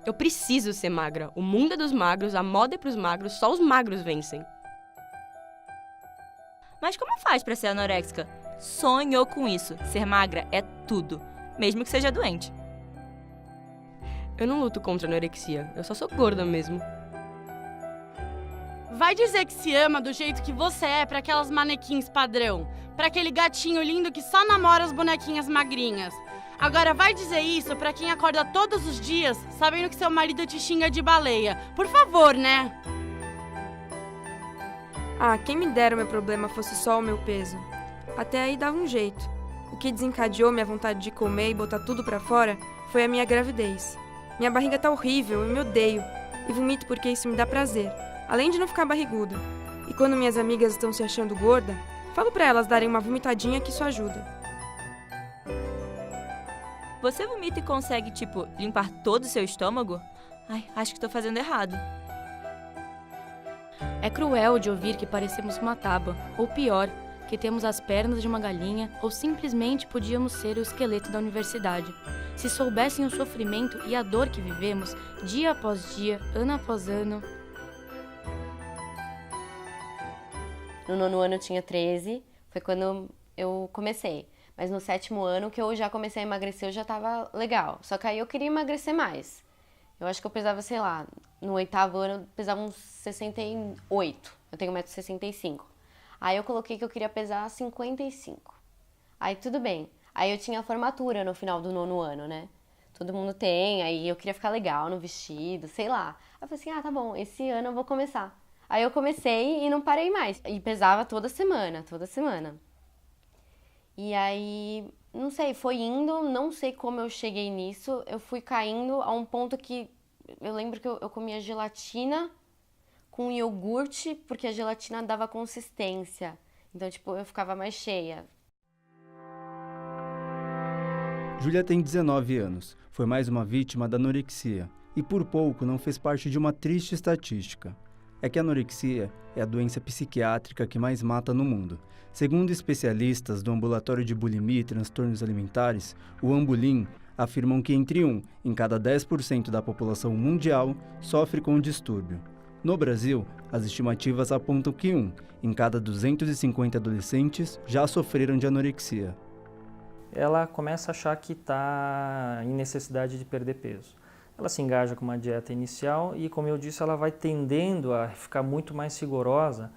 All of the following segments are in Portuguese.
Eu preciso ser magra. O mundo é dos magros, a moda é pros magros, só os magros vencem. Mas como faz pra ser anoréxica? Sonhou com isso. Ser magra é tudo, mesmo que seja doente. Eu não luto contra a anorexia, eu só sou gorda mesmo. Vai dizer que se ama do jeito que você é pra aquelas manequins padrão, pra aquele gatinho lindo que só namora as bonequinhas magrinhas. Agora vai dizer isso pra quem acorda todos os dias sabendo que seu marido te xinga de baleia. Por favor, né? Ah, quem me dera o meu problema fosse só o meu peso. Até aí dava um jeito. O que desencadeou minha vontade de comer e botar tudo pra fora foi a minha gravidez. Minha barriga tá horrível, eu me odeio. E vomito porque isso me dá prazer, além de não ficar barriguda. E quando minhas amigas estão se achando gorda, falo pra elas darem uma vomitadinha que isso ajuda. Você vomita e consegue, limpar todo o seu estômago? Ai, acho que tô fazendo errado. É cruel de ouvir que parecemos uma tábua, ou pior, que temos as pernas de uma galinha, ou simplesmente podíamos ser o esqueleto da universidade. Se soubessem o sofrimento e a dor que vivemos, dia após dia, ano após ano. No 9º ano eu tinha 13, foi quando eu comecei. Mas no 7º ano que eu já comecei a emagrecer, eu já tava legal. Só que aí eu queria emagrecer mais. Eu acho que eu pesava, sei lá, no 8º ano eu pesava uns 68. Eu tenho 1,65 m. Aí eu coloquei que eu queria pesar 55. Aí tudo bem. Aí eu tinha a formatura no final do 9º ano, né? Todo mundo tem, aí eu queria ficar legal no vestido, sei lá. Aí eu falei assim, tá bom, esse ano eu vou começar. Aí eu comecei e não parei mais. E pesava toda semana, toda semana. E aí, não sei, foi indo, não sei como eu cheguei nisso. Eu fui caindo a um ponto que eu lembro que eu comia gelatina com iogurte, porque a gelatina dava consistência. Então, eu ficava mais cheia. Júlia tem 19 anos, foi mais uma vítima da anorexia e por pouco não fez parte de uma triste estatística. É que a anorexia é a doença psiquiátrica que mais mata no mundo. Segundo especialistas do Ambulatório de Bulimia e Transtornos Alimentares, o Ambulim, afirmam que entre 1 em cada 10% da população mundial sofre com o distúrbio. No Brasil, as estimativas apontam que 1 em cada 250 adolescentes já sofreram de anorexia. Ela começa a achar que está em necessidade de perder peso. Ela se engaja com uma dieta inicial e, como eu disse, ela vai tendendo a ficar muito mais rigorosa,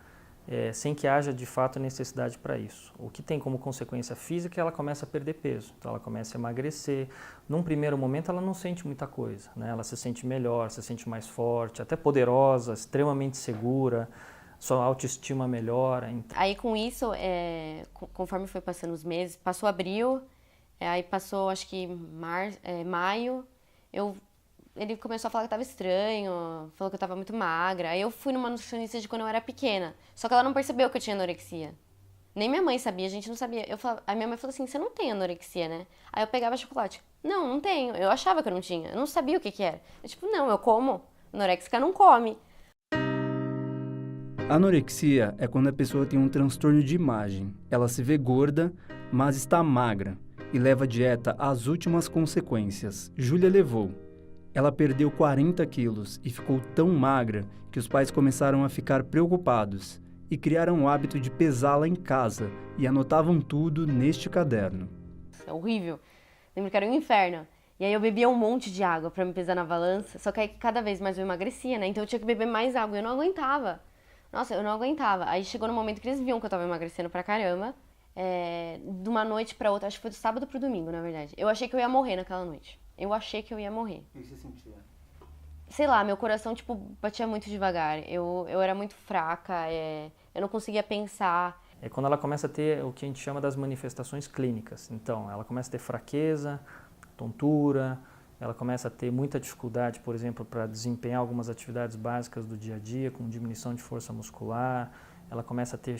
sem que haja de fato necessidade para isso. O que tem como consequência física é que ela começa a perder peso, então ela começa a emagrecer. Num primeiro momento ela não sente muita coisa, né? Ela se sente melhor, se sente mais forte, até poderosa, extremamente segura, sua autoestima melhora. Aí com isso, conforme foi passando os meses, passou abril, aí passou acho que maio, ele começou a falar que estava estranho, falou que eu estava muito magra. Aí eu fui numa nutricionista de quando eu era pequena. Só que ela não percebeu que eu tinha anorexia. Nem minha mãe sabia, a gente não sabia. A minha mãe falou assim, você não tem anorexia, né? Aí eu pegava chocolate. Não tenho. Eu achava que eu não tinha. Eu não sabia o que era. Não, eu como. Anoréxica não come. A anorexia é quando a pessoa tem um transtorno de imagem. Ela se vê gorda, mas está magra e leva a dieta às últimas consequências. Júlia levou. Ela perdeu 40 quilos e ficou tão magra que os pais começaram a ficar preocupados e criaram o hábito de pesá-la em casa e anotavam tudo neste caderno. É horrível. Lembro que era um inferno. E aí eu bebia um monte de água pra me pesar na balança, só que aí cada vez mais eu emagrecia, né? Então eu tinha que beber mais água e eu não aguentava. Nossa, eu não aguentava. Aí chegou no momento que eles viam que eu tava emagrecendo pra caramba. De uma noite pra outra, acho que foi do sábado pro domingo, na verdade. Eu achei que eu ia morrer naquela noite. Eu achei que eu ia morrer. O que você sentia? Sei lá, meu coração, batia muito devagar. Eu era muito fraca, eu não conseguia pensar. É quando ela começa a ter o que a gente chama das manifestações clínicas. Então, ela começa a ter fraqueza, tontura, ela começa a ter muita dificuldade, por exemplo, para desempenhar algumas atividades básicas do dia a dia, com diminuição de força muscular, ela começa a ter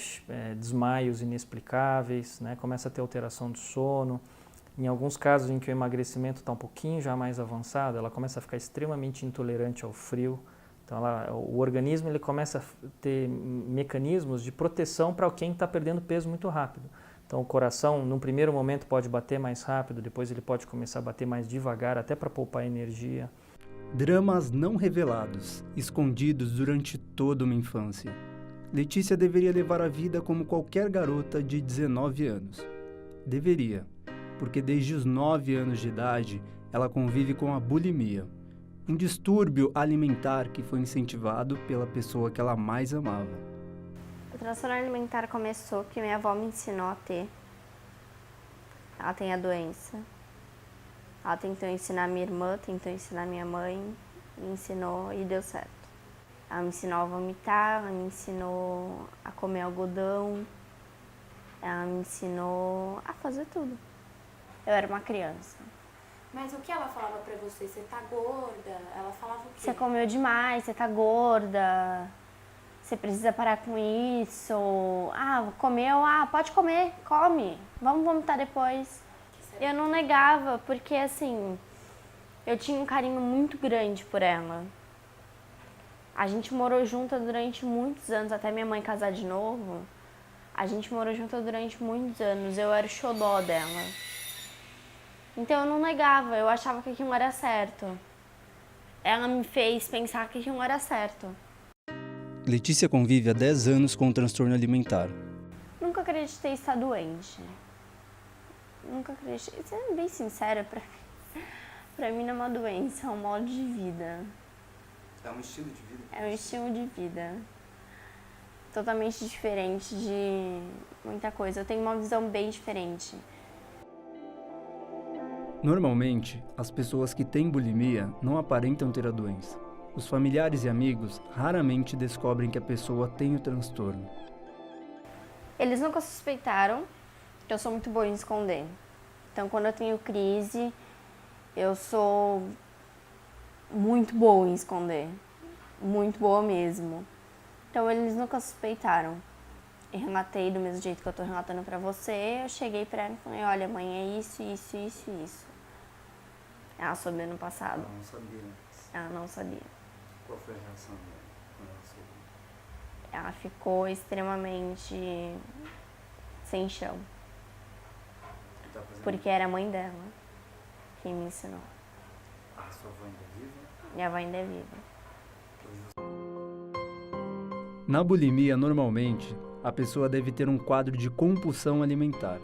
desmaios inexplicáveis, né? Começa a ter alteração do sono. Em alguns casos em que o emagrecimento está um pouquinho já mais avançado, ela começa a ficar extremamente intolerante ao frio. Então, o organismo ele começa a ter mecanismos de proteção para quem está perdendo peso muito rápido. Então, o coração, num primeiro momento, pode bater mais rápido, depois ele pode começar a bater mais devagar, até para poupar energia. Dramas não revelados, escondidos durante toda uma infância. Letícia deveria levar a vida como qualquer garota de 19 anos. Deveria, porque desde os 9 anos de idade ela convive com a bulimia, um distúrbio alimentar que foi incentivado pela pessoa que ela mais amava. O transtorno alimentar começou porque minha avó me ensinou a ter. Ela tem a doença. Ela tentou ensinar minha irmã, tentou ensinar minha mãe, me ensinou e deu certo. Ela me ensinou a vomitar, ela me ensinou a comer algodão, ela me ensinou a fazer tudo. Eu era uma criança. Mas o que ela falava pra você? Você tá gorda? Ela falava o quê? Você comeu demais, você tá gorda, você precisa parar com isso. Ah, comeu? Ah, pode comer, come. Vamos vomitar depois. Eu não negava, porque assim, eu tinha um carinho muito grande por ela. A gente morou junto durante muitos anos, até minha mãe casar de novo. A gente morou junto durante muitos anos, eu era o xodó dela. Então eu não negava, eu achava que aquilo era certo. Ela me fez pensar que aquilo era certo. Letícia convive há 10 anos com um transtorno alimentar. Nunca acreditei estar doente. Nunca acreditei. Sendo bem sincera, pra mim não é uma doença, é um modo de vida. É um estilo de vida? É um estilo de vida. Totalmente diferente de muita coisa. Eu tenho uma visão bem diferente. Normalmente, as pessoas que têm bulimia não aparentam ter a doença. Os familiares e amigos raramente descobrem que a pessoa tem o transtorno. Eles nunca suspeitaram que eu sou muito boa em esconder. Então, quando eu tenho crise, eu sou muito boa em esconder. Muito boa mesmo. Então, eles nunca suspeitaram. Eu relatei do mesmo jeito que eu tô relatando pra você. Eu cheguei pra ela e falei, olha, mãe, é isso, isso, isso, isso. Ela soube ano passado. Ela não sabia. Ela não sabia. Qual foi a reação dela quando ela soube? Ela ficou extremamente sem chão. Porque era a mãe dela quem me ensinou. A sua avó ainda é viva? Minha avó ainda é viva. Na bulimia, normalmente, a pessoa deve ter um quadro de compulsão alimentar.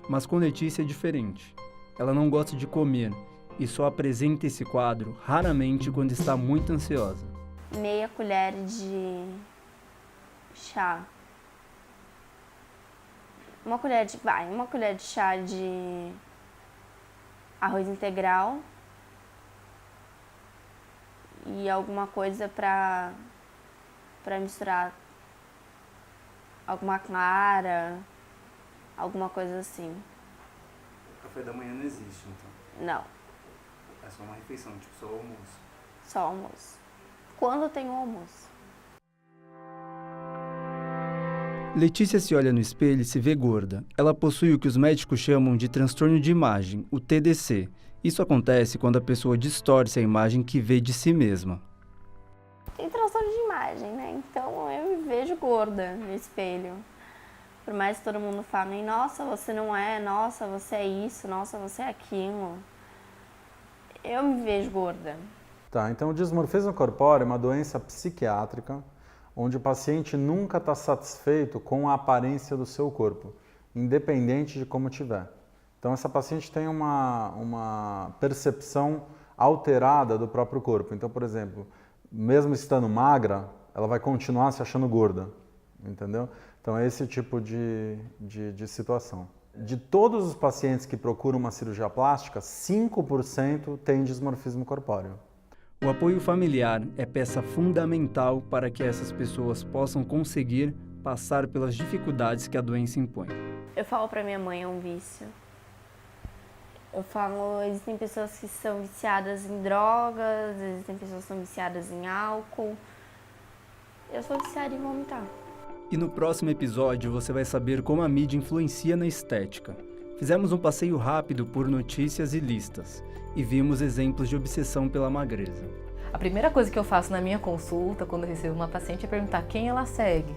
Mas com Letícia é diferente. Ela não gosta de comer e só apresenta esse quadro raramente quando está muito ansiosa. Meia colher de chá. Uma colher de chá de arroz integral e alguma coisa pra misturar, alguma clara, alguma coisa assim. O café da manhã não existe, então? Não, É só uma refeição, tipo só o almoço. só almoço. Quando tem almoço. Letícia se olha no espelho e se vê gorda. Ela possui o que os médicos chamam de transtorno de imagem, o TDC. Isso acontece quando a pessoa distorce a imagem que vê de si mesma. Tem transtorno de imagem, né? Então eu me vejo gorda no espelho. Por mais que todo mundo fale, nossa, você não é, nossa, você é isso, nossa, você é aquilo. Eu me vejo gorda. Tá, então o dismorfismo corpóreo é uma doença psiquiátrica onde o paciente nunca está satisfeito com a aparência do seu corpo, independente de como tiver. Então essa paciente tem uma percepção alterada do próprio corpo. Então, por exemplo, mesmo estando magra, ela vai continuar se achando gorda, entendeu? Então é esse tipo de situação. De todos os pacientes que procuram uma cirurgia plástica, 5% tem dismorfismo corpóreo. O apoio familiar é peça fundamental para que essas pessoas possam conseguir passar pelas dificuldades que a doença impõe. Eu falo pra minha mãe, é um vício. Eu falo, existem pessoas que são viciadas em drogas, existem pessoas que são viciadas em álcool. Eu sou viciada em vomitar. E no próximo episódio você vai saber como a mídia influencia na estética. Fizemos um passeio rápido por notícias e listas e vimos exemplos de obsessão pela magreza. A primeira coisa que eu faço na minha consulta, quando eu recebo uma paciente, é perguntar quem ela segue.